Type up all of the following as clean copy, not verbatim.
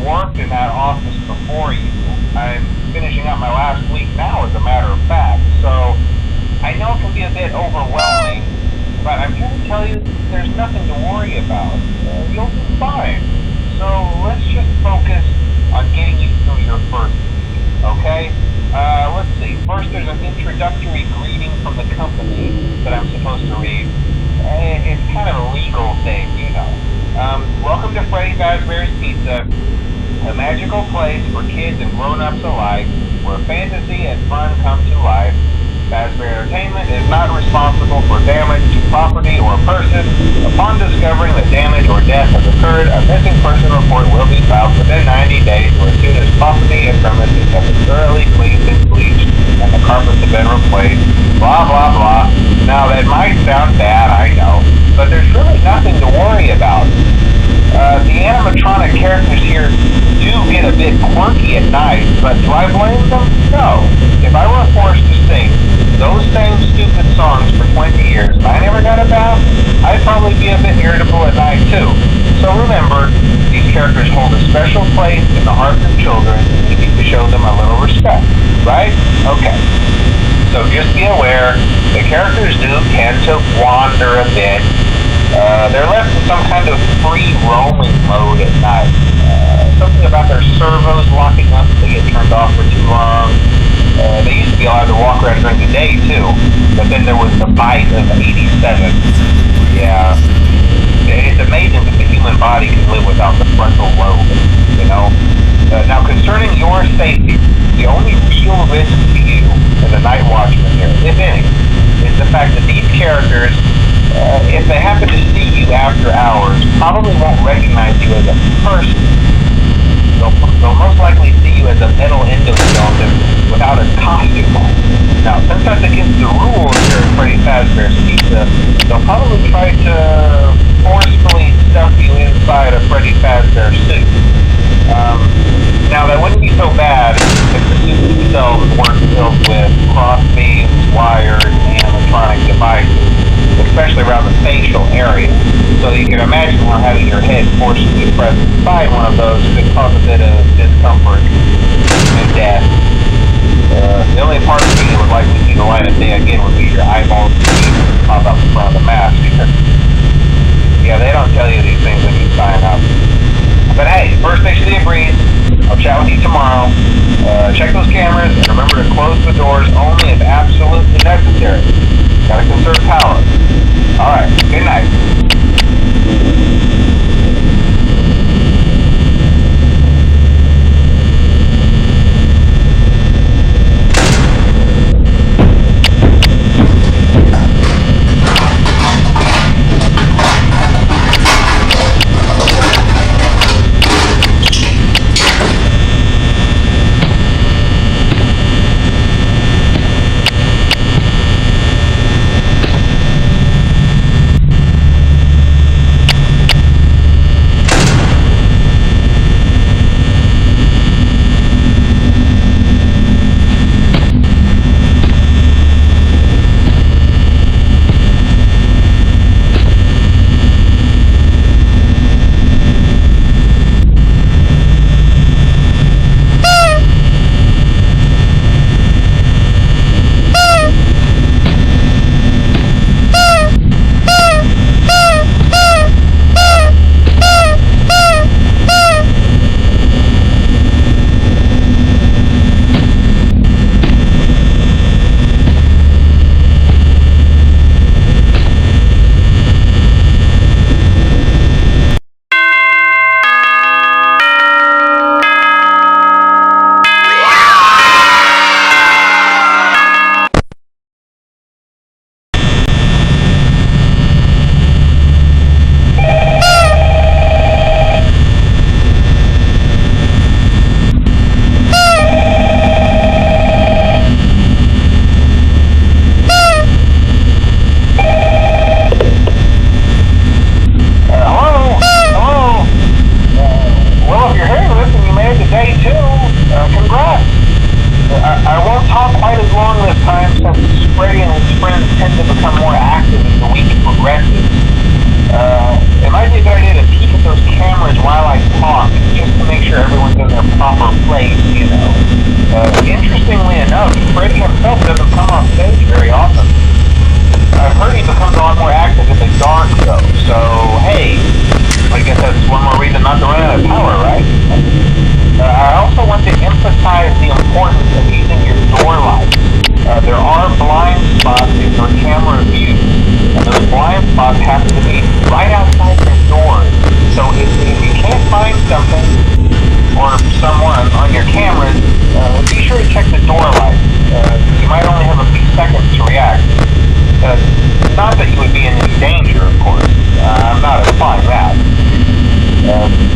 worked in that office before you. I'm finishing up my last week now, as a matter of fact, so I know it can be a bit overwhelming, but I'm here to tell you there's nothing to worry about. You'll be fine. So let's just focus on getting you through your first week, okay? Let's see. First, there's an introductory greeting from the company that I'm supposed to read. It's kind of a legal thing, you know. Welcome to Freddy Fazbear's Pizza, a magical place for kids and grown-ups alike, where fantasy and fun come to life. Fazbear Entertainment is not responsible for damage to property or person. Upon discovering that damage or death has occurred, a missing person report will be filed within 90 days or as soon as property and premises have been thoroughly cleaned and bleached and the carpets have been replaced. Blah, blah, blah. Now, that might sound bad, I know, but there's really nothing to worry about. The animatronic characters here do get a bit quirky at night, but do I blame them? No. If I were forced to sing those same stupid songs for 20 years and I never got a bath, I'd probably be a bit irritable at night too. So remember, these characters hold a special place in the hearts of children and we need to show them a little respect, right? Okay. So just be aware, the characters do tend to wander a bit. They're left in some kind of free roaming mode at night. Something about their servos locking up if they get turned off for too long. They used to be allowed to walk around during the day too, but then there was the bite of 87. Yeah. It's amazing that the human body can live without the frontal lobe, you know? Now concerning your safety, the only real risk to you as a night watchman here, if any, is the fact that these characters, if they happen to see you after hours, probably won't recognize you as a person. They'll most likely see you as a metal endoskeleton without a costume on. Now, since that's against the rules here at Freddy Fazbear's Pizza, they'll probably try to forcefully stuff you inside a Freddy Fazbear suit. Now, that wouldn't be so bad if the suits themselves weren't filled with cross beams, wires, and animatronic devices, especially around the facial area. So you can imagine how having your head forcibly pressed inside one of those could cause a bit of discomfort and death. The only part of you that would likely see the light of day again would be your eyeballs and teeth pop up in front of the mask. Yeah, they don't tell you these things when you sign up. But hey, first station of the breeze. I'll chat with you tomorrow. Check those cameras and remember to close the doors only if absolutely necessary. Gotta conserve power. Alright, good night.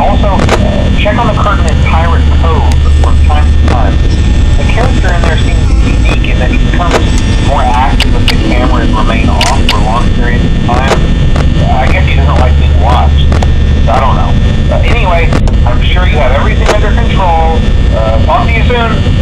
Also, check on the curtain in Pirate Cove from time to time. The character in there seems unique in that he becomes more active if the cameras remain off for long periods of time. I guess he doesn't like being watched. So I don't know. Anyway, I'm sure you have everything under control. Talk to you soon.